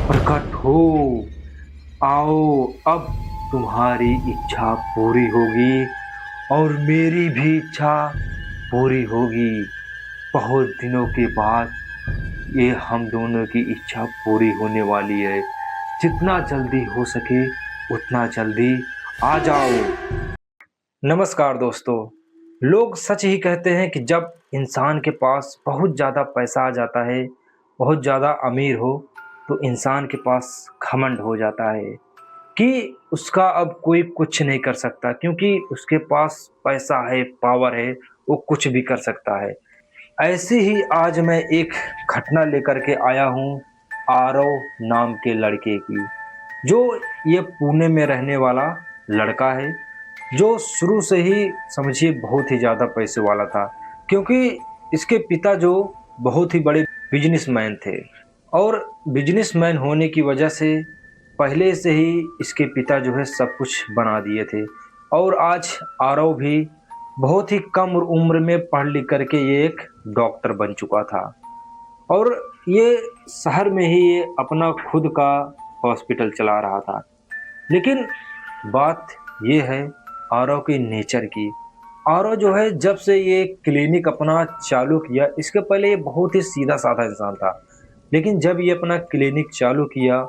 प्रकट हो। आओ, अब तुम्हारी इच्छा पूरी होगी और मेरी भी इच्छा पूरी होगी। बहुत दिनों के बाद ये हम दोनों की इच्छा पूरी होने वाली है। जितना जल्दी हो सके उतना जल्दी आ जाओ। नमस्कार दोस्तों। लोग सच ही कहते हैं कि जब इंसान के पास बहुत ज़्यादा पैसा आ जाता है, बहुत ज़्यादा अमीर हो, तो इंसान के पास घमंड हो जाता है कि उसका अब कोई कुछ नहीं कर सकता, क्योंकि उसके पास पैसा है, पावर है, वो कुछ भी कर सकता है। ऐसे ही आज मैं एक घटना लेकर के आया हूँ आरव नाम के लड़के की, जो ये पुणे में रहने वाला लड़का है, जो शुरू से ही समझिए बहुत ही ज़्यादा पैसे वाला था, क्योंकि इसके पिता जो बहुत ही बड़े बिजनेसमैन थे। और बिजनेसमैन होने की वजह से पहले से ही इसके पिता जो है सब कुछ बना दिए थे। और आज आरव भी बहुत ही कम उम्र में पढ़ लिख करके ये एक डॉक्टर बन चुका था। और ये शहर में ही ये अपना खुद का हॉस्पिटल चला रहा था। लेकिन बात ये है आरव की नेचर की। आरव जो है जब से ये क्लिनिक अपना चालू किया, इसके पहले ये बहुत ही सीधा साधा इंसान था। लेकिन जब ये अपना क्लिनिक चालू किया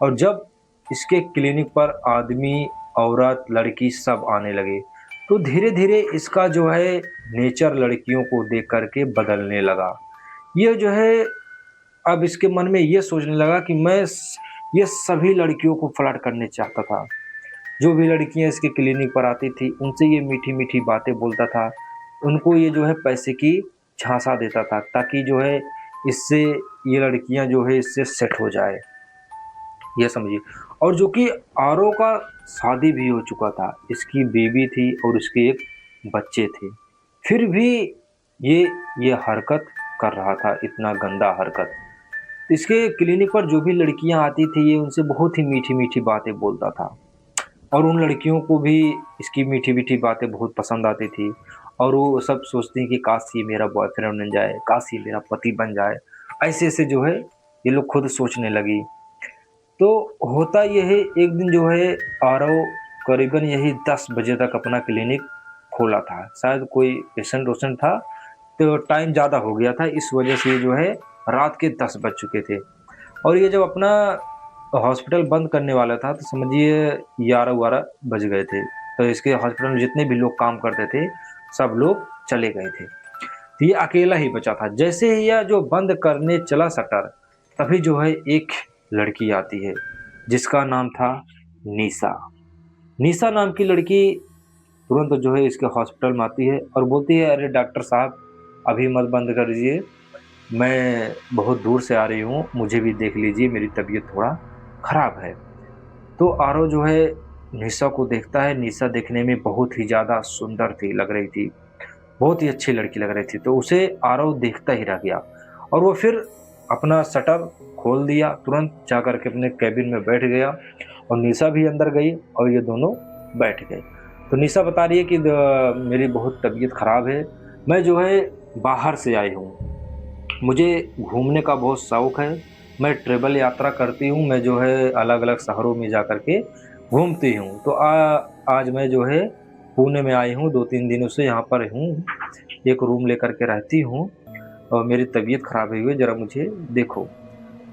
और जब इसके क्लिनिक पर आदमी, औरत, लड़की सब आने लगे, तो धीरे धीरे इसका जो है नेचर लड़कियों को देख करके बदलने लगा। ये जो है अब इसके मन में ये सोचने लगा कि ये सभी लड़कियों को फ्लर्ट करने चाहता था। जो भी लड़कियां इसके क्लिनिक पर आती थी उनसे ये मीठी मीठी बातें बोलता था। उनको ये जो है पैसे की झांसा देता था, ताकि जो है इससे ये लड़कियां जो है इससे सेट हो जाए, ये समझिए। और जो कि आरव का शादी भी हो चुका था, इसकी बेबी थी और उसके एक बच्चे थे, फिर भी ये ये हरकत कर रहा था, इतना गंदा हरकत। इसके क्लिनिक पर जो भी लड़कियां आती थी ये उनसे बहुत ही मीठी मीठी बातें बोलता था। और उन लड़कियों को भी इसकी मीठी मीठी बातें बहुत पसंद आती थी। और वो सब सोचती हैं कि काश ये मेरा बॉयफ्रेंड बन जाए, काश ये मेरा पति बन जाए। ऐसे ऐसे जो है ये लोग खुद सोचने लगी। तो होता ये है, एक दिन जो है आरव करीबन यही 10 बजे तक अपना क्लिनिक खोला था। शायद कोई पेशेंट वोशेंट था, तो टाइम ज़्यादा हो गया था, इस वजह से जो है रात के 10 बज चुके थे। और ये जब अपना हॉस्पिटल बंद करने वाला था, तो समझिए 11-12 बज गए थे। तो इसके हॉस्पिटल में जितने भी लोग काम करते थे सब लोग चले गए थे। तो ये अकेला ही बचा था। जैसे ही यह जो बंद करने चला शटर, तभी जो है एक लड़की आती है जिसका नाम था निशा। निशा नाम की लड़की तुरंत जो है इसके हॉस्पिटल में आती है और बोलती है, अरे डॉक्टर साहब, अभी मत बंद कर दीजिए, मैं बहुत दूर से आ रही हूँ, मुझे भी देख लीजिए, मेरी तबीयत थोड़ा खराब है। तो आरव जो है निशा को देखता है। निशा देखने में बहुत ही ज़्यादा सुंदर थी, लग रही थी, बहुत ही अच्छी लड़की लग रही थी। तो उसे आरव देखता ही रह गया और वो फिर अपना शटर खोल दिया, तुरंत जा कर के अपने कैबिन में बैठ गया और निशा भी अंदर गई और ये दोनों बैठ गए। तो निशा बता रही है कि मेरी बहुत तबीयत ख़राब है, मैं जो है बाहर से आई हूँ, मुझे घूमने का बहुत शौक़ है, मैं ट्रैवल यात्रा करती हूँ, मैं जो है अलग अलग शहरों में जा कर के घूमती हूँ। तो आज मैं जो है पुणे में आई हूँ, 2-3 दिनों से यहाँ पर हूँ, एक रूम लेकर के रहती हूँ और मेरी तबीयत ख़राब हुई है, ज़रा मुझे देखो।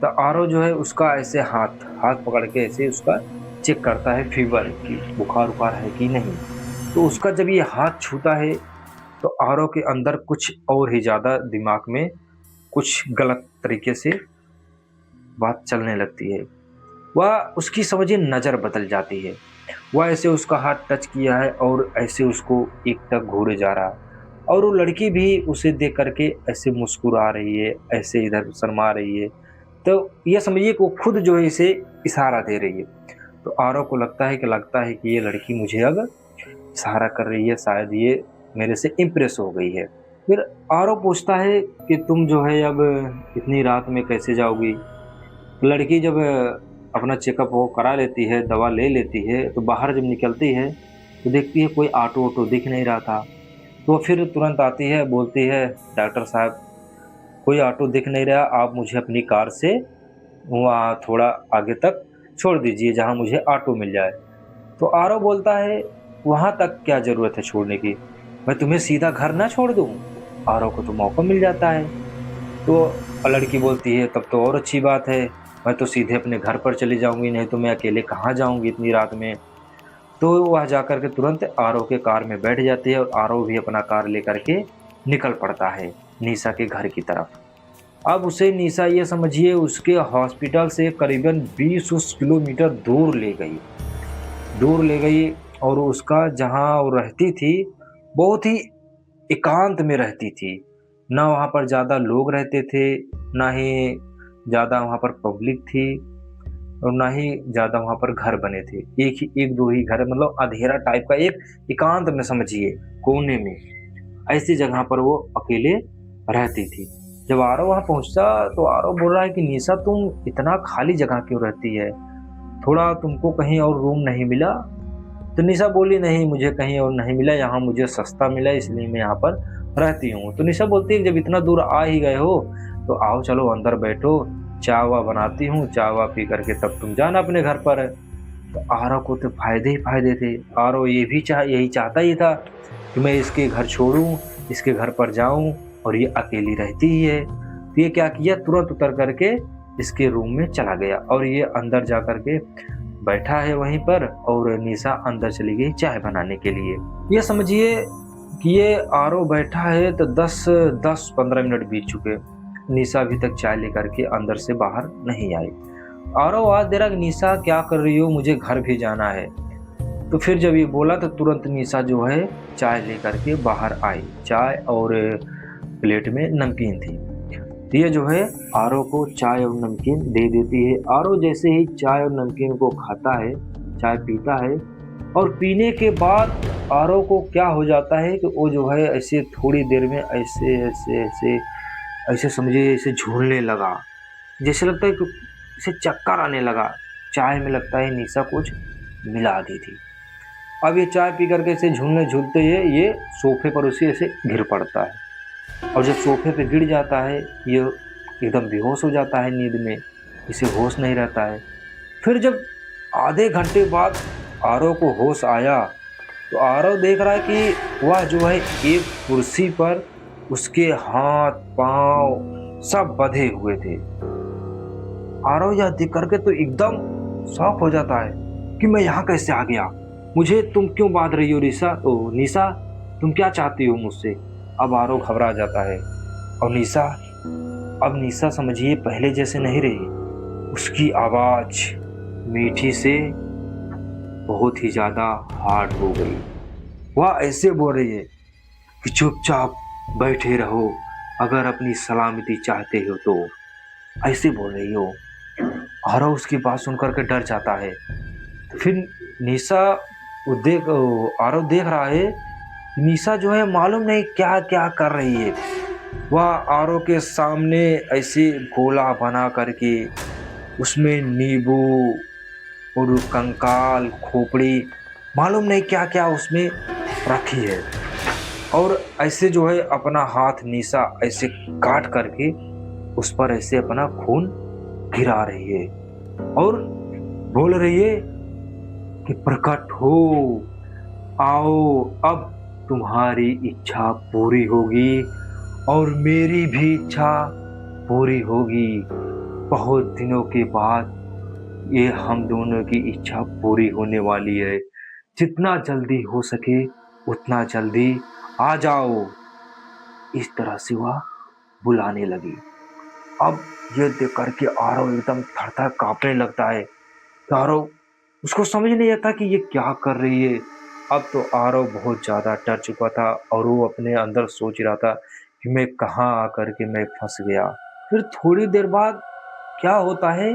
तो आरव जो है उसका ऐसे हाथ हाथ पकड़ के ऐसे उसका चेक करता है फीवर की, बुखार उखार है कि नहीं। तो उसका जब ये हाथ छूता है तो आरव के अंदर कुछ और ही ज़्यादा दिमाग में कुछ गलत तरीके से बात चलने लगती है। वह उसकी समझिए नज़र बदल जाती है। वह ऐसे उसका हाथ टच किया है और ऐसे उसको एकटक घूरे जा रहा है। और वो लड़की भी उसे देख करके ऐसे मुस्कुरा रही है, ऐसे इधर शर्मा रही है। तो ये समझिए कि वो खुद जो है इसे इशारा दे रही है। तो आरव को लगता है कि ये लड़की मुझे अब इशारा कर रही है, शायद ये मेरे से इम्प्रेस हो गई है। फिर आरव पूछता है कि तुम जो है अब इतनी रात में कैसे जाओगी। लड़की जब अपना चेकअप वो करा लेती है, दवा ले लेती है, तो बाहर जब निकलती है तो देखती है कोई ऑटो वोटो दिख नहीं रहा था। तो फिर तुरंत आती है, बोलती है, डॉक्टर साहब कोई ऑटो दिख नहीं रहा, आप मुझे अपनी कार से वहाँ थोड़ा आगे तक छोड़ दीजिए जहाँ मुझे ऑटो मिल जाए। तो आरव बोलता है, वहाँ तक क्या ज़रूरत है छोड़ने की? मैं तुम्हें सीधा घर ना छोड़ दूँ? आरव को तो मौका मिल जाता है। तो लड़की बोलती है, तब तो और अच्छी बात है, मैं तो सीधे अपने घर पर चली जाऊँगी, नहीं तो मैं अकेले कहाँ जाऊँगी इतनी रात में। तो वह जाकर के तुरंत आरव के कार में बैठ जाती है और आरव भी अपना कार लेकर के निकल पड़ता है निशा के घर की तरफ। अब उसे निशा, ये समझिए, उसके हॉस्पिटल से करीबन 20 किलोमीटर दूर ले गई और उसका जहाँ वो रहती थी, बहुत ही एकांत में रहती थी। ना वहाँ पर ज़्यादा लोग रहते थे, ना ही ज़्यादा वहाँ पर पब्लिक थी और ना ही ज़्यादा वहाँ पर घर बने थे। एक दो ही घर, मतलब अंधेरा टाइप का एक एकांत में समझिए, कोने में, ऐसी जगह पर वो अकेले रहती थी। जब आरव वहाँ पहुँचा तो आरव बोल रहा है कि निशा, तुम इतना खाली जगह क्यों रहती है? थोड़ा तुमको कहीं और रूम नहीं मिला? तो निशा बोली, नहीं मुझे कहीं और नहीं मिला, यहाँ मुझे सस्ता मिला इसलिए मैं यहाँ पर रहती हूँ। तो निशा बोलती है, जब इतना दूर आ ही गए हो तो आओ चलो अंदर बैठो, चाय वा बनाती हूँ, चाय वा पी करके तब तुम जाना अपने घर पर। तो आरव को तो फायदे ही फायदे थे। आरव यही चाहता ही था कि मैं इसके घर छोड़ूं, इसके घर पर जाऊं और ये अकेली रहती ही है। तो ये क्या किया, तुरंत उतर करके इसके रूम में चला गया और ये अंदर जा करके बैठा है वहीं पर और निशा अंदर चली गई चाय बनाने के लिए। ये समझिए कि ये आरव बैठा है तो 10-15 मिनट बीत चुके, निशा अभी तक चाय लेकर के अंदर से बाहर नहीं आई। आरव आवाज दे रहा कि निशा क्या कर रही हो, मुझे घर भी जाना है। तो फिर जब ये बोला तो तुरंत निशा जो है चाय लेकर के बाहर आई, चाय और प्लेट में नमकीन थी। तो ये जो है आरव को चाय और नमकीन दे देती है। आरव जैसे ही चाय और नमकीन को खाता है, चाय पीता है और पीने के बाद आरव को क्या हो जाता है कि वो जो है ऐसे थोड़ी देर में ऐसे ऐसे ऐसे ऐसे समझिए ऐसे झूलने लगा, जैसे लगता है कि इसे चक्कर आने लगा। चाय में लगता है निशा कुछ मिला दी थी। अब ये चाय पी करके इसे झूलने झूलते ये सोफे पर उसे ऐसे गिर पड़ता है और जब सोफे पे गिर जाता है ये एकदम बेहोश हो जाता है नींद में, इसे होश नहीं रहता है। फिर जब आधे घंटे बाद आरव को होश आया तो आरव देख रहा है कि वह जो है एक कुर्सी पर उसके हाथ पांव सब बंधे हुए थे। आरव यह देख करके तो एकदम शॉक हो जाता है कि मैं यहाँ कैसे आ गया, मुझे तुम क्यों बांध रही हो निशा, तुम क्या चाहती हो मुझसे? अब आरव घबरा जाता है और अब निशा समझिए पहले जैसे नहीं रही, उसकी आवाज मीठी से बहुत ही ज्यादा हार्ड हो गई। वह ऐसे बोल रही है कि चुपचाप बैठे रहो, अगर अपनी सलामती चाहते हो तो, ऐसे बोल रही हो। आरव उसकी बात सुनकर के डर जाता है। तो फिर निशा आरव देख रहा है, निशा जो है मालूम नहीं क्या क्या कर रही है। वह आरव के सामने ऐसे गोला बना करके उसमें नींबू और कंकाल खोपड़ी मालूम नहीं क्या क्या उसमें रखी है और ऐसे जो है अपना हाथ निशा ऐसे काट करके उस पर ऐसे अपना खून गिरा रही है और बोल रही है कि प्रकट हो, आओ, अब तुम्हारी इच्छा पूरी होगी और मेरी भी इच्छा पूरी होगी। बहुत दिनों के बाद ये हम दोनों की इच्छा पूरी होने वाली है, जितना जल्दी हो सके उतना जल्दी आ जाओ। इस तरह से वह बुलाने लगी। अब ये देख करके आरव एकदम थर-थर कांपने लगता है। आरव, उसको समझ नहीं आता कि ये क्या कर रही है। अब तो आरव बहुत ज़्यादा डर चुका था और वो अपने अंदर सोच रहा था कि मैं कहाँ आकर के मैं फंस गया। फिर थोड़ी देर बाद क्या होता है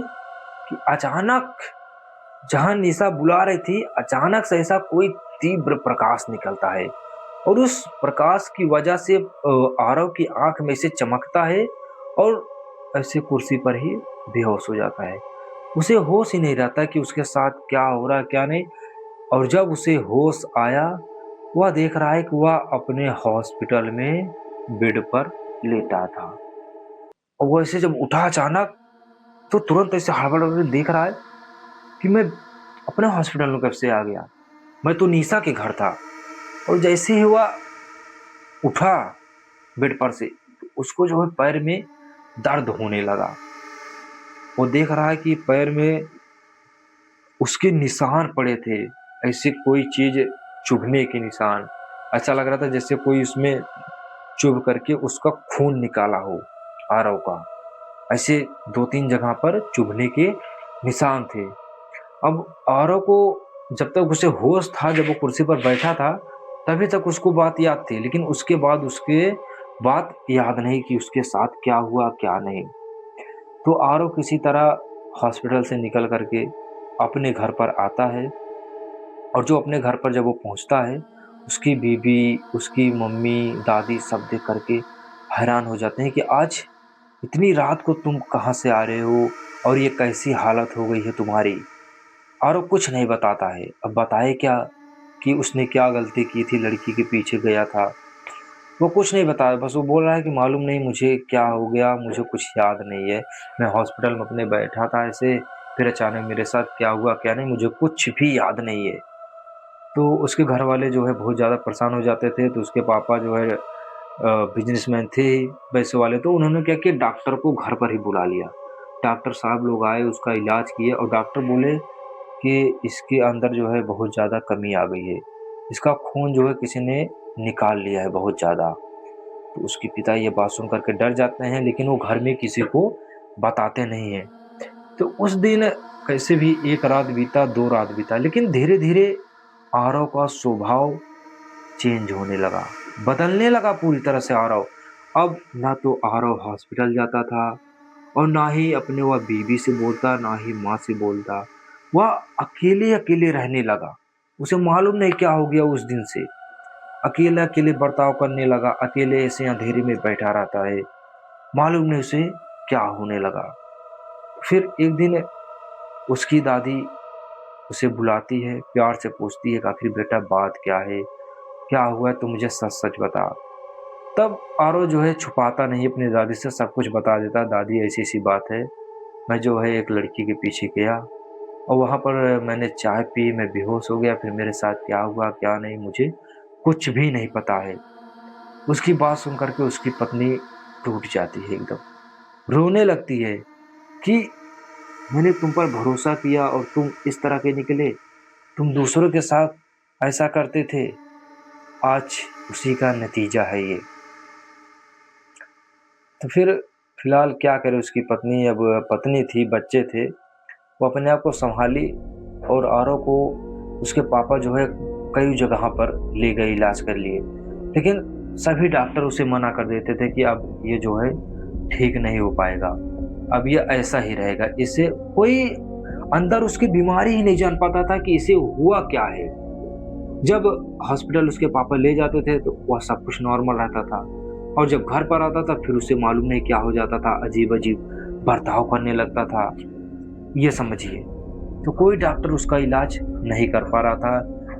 कि अचानक जहाँ निशा बुला रही थी, अचानक से ऐसा कोई तीव्र प्रकाश निकलता है और उस प्रकाश की वजह से आरव की आंख में से चमकता है और ऐसे कुर्सी पर ही बेहोश हो जाता है। उसे होश ही नहीं रहता कि उसके साथ क्या हो रहा है क्या नहीं। और जब उसे होश आया, वह देख रहा है कि वह अपने हॉस्पिटल में बेड पर लेटा था और वैसे जब उठा अचानक तो तुरंत ऐसे हड़बड़ में देख रहा है कि मैं अपने हॉस्पिटल में कब से आ गया। मैं तो निशा के घर था। और जैसे ही हुआ उठा बेड पर से, तो उसको जो है पैर में दर्द होने लगा। वो देख रहा है कि पैर में उसके निशान पड़े थे, ऐसे कोई चीज चुभने के निशान। ऐसा लग रहा था जैसे कोई उसमें चुभ करके उसका खून निकाला हो आरव का। ऐसे 2-3 जगह पर चुभने के निशान थे। अब आरव को जब तक उसे होश था, जब वो कुर्सी पर बैठा था, तभी तक उसको बात याद थी, लेकिन उसके बाद उसके बात याद नहीं कि उसके साथ क्या हुआ क्या नहीं। तो आरव किसी तरह हॉस्पिटल से निकल करके अपने घर पर आता है। और जो अपने घर पर जब वो पहुंचता है, उसकी बीवी, उसकी मम्मी, दादी सब देख करके हैरान हो जाते हैं कि आज इतनी रात को तुम कहाँ से आ रहे हो और ये कैसी हालत हो गई है तुम्हारी। और वो कुछ नहीं बताता है। अब बताए क्या कि उसने क्या गलती की थी, लड़की के पीछे गया था। वो कुछ नहीं बताया, बस वो बोल रहा है कि मालूम नहीं मुझे क्या हो गया, मुझे कुछ याद नहीं है। मैं हॉस्पिटल में अपने बैठा था ऐसे, फिर अचानक मेरे साथ क्या हुआ क्या नहीं मुझे कुछ भी याद नहीं है। तो उसके घर वाले जो है बहुत ज़्यादा परेशान हो जाते थे। तो उसके पापा जो है बिजनेसमैन थे पैसे वाले, तो उन्होंने क्या किया, डॉक्टर को घर पर ही बुला लिया। डॉक्टर साहब लोग आए, उसका इलाज किए और डॉक्टर बोले कि इसके अंदर जो है बहुत ज़्यादा कमी आ गई है, इसका खून जो है किसी ने निकाल लिया है बहुत ज़्यादा। तो उसके पिता ये बात सुन करके डर जाते हैं, लेकिन वो घर में किसी को बताते नहीं हैं। तो उस दिन कैसे भी 1 रात बीता, 2 रात बीता, लेकिन धीरे धीरे आरव का स्वभाव चेंज होने लगा, बदलने लगा पूरी तरह से आरव। अब ना तो आरव हॉस्पिटल जाता था और ना ही अपने वह बीवी से बोलता, ना ही माँ से बोलता। वह अकेले अकेले रहने लगा। उसे मालूम नहीं क्या हो गया उस दिन से। अकेले अकेले बर्ताव करने लगा, अकेले ऐसे अंधेरे में बैठा रहता है, मालूम नहीं उसे क्या होने लगा। फिर एक दिन उसकी दादी उसे बुलाती है, प्यार से पूछती है कि आखिर बेटा बात क्या है, क्या हुआ है, तो मुझे सच सच बता। तब आरव जो है छुपाता नहीं, अपनी दादी से सब कुछ बता देता। दादी ऐसी ऐसी बात है, मैं जो है एक लड़की के पीछे गया और वहाँ पर मैंने चाय पी, मैं बेहोश हो गया, फिर मेरे साथ क्या हुआ क्या नहीं मुझे कुछ भी नहीं पता है। उसकी बात सुन करके उसकी पत्नी टूट जाती है, एकदम रोने लगती है कि मैंने तुम पर भरोसा किया और तुम इस तरह के निकले, तुम दूसरों के साथ ऐसा करते थे, आज उसी का नतीजा है ये। तो फिर फिलहाल क्या करे उसकी पत्नी, अब पत्नी थी, बच्चे थे, वो अपने आप को संभाली और आरव को उसके पापा जो है कई जगह पर ले गए इलाज कर लिए, लेकिन सभी डॉक्टर उसे मना कर देते थे कि अब ये जो है ठीक नहीं हो पाएगा, अब ये ऐसा ही रहेगा। इसे कोई अंदर उसकी बीमारी ही नहीं जान पाता था कि इसे हुआ क्या है। जब हॉस्पिटल उसके पापा ले जाते थे तो वह सब कुछ नॉर्मल रहता था, और जब घर पर आता था फिर उसे मालूम नहीं क्या हो जाता था, अजीब अजीब बर्ताव करने लगता था, ये समझिए। तो कोई डॉक्टर उसका इलाज नहीं कर पा रहा था।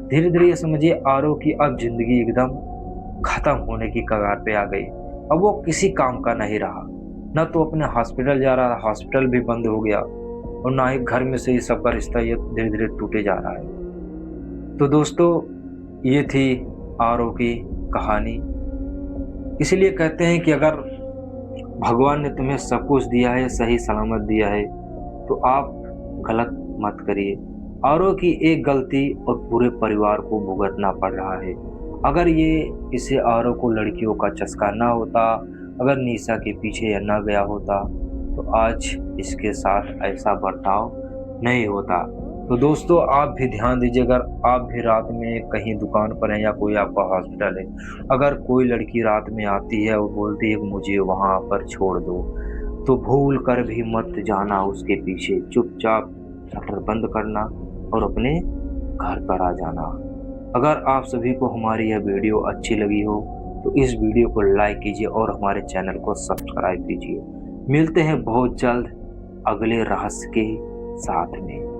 धीरे धीरे ये समझिए आरव की अब जिंदगी एकदम खत्म होने की कगार पे आ गई। अब वो किसी काम का नहीं रहा, न तो अपने हॉस्पिटल जा रहा, हॉस्पिटल भी बंद हो गया, और ना ही घर में से ये सबका रिश्ता ये धीरे धीरे टूटे जा रहा है। तो दोस्तों ये थी आरव की कहानी। इसीलिए कहते हैं कि अगर भगवान ने तुम्हें सब कुछ दिया है, सही सलामत दिया है, तो आप गलत मत करिए। आरव की एक गलती और पूरे परिवार को भुगतना पड़ रहा है। अगर ये इसे आरव को लड़कियों का चस्का ना होता, अगर निशा के पीछे या ना गया होता, तो आज इसके साथ ऐसा बर्ताव नहीं होता। तो दोस्तों आप भी ध्यान दीजिए, अगर आप भी रात में कहीं दुकान पर हैं या कोई आपका हॉस्पिटल है, अगर कोई लड़की रात में आती है और बोलती है कि मुझे वहाँ पर छोड़ दो, तो भूल कर भी मत जाना उसके पीछे, चुपचाप शटर बंद करना और अपने घर पर आ जाना। अगर आप सभी को हमारी यह वीडियो अच्छी लगी हो तो इस वीडियो को लाइक कीजिए और हमारे चैनल को सब्सक्राइब कीजिए। मिलते हैं बहुत जल्द अगले रहस्य के साथ में।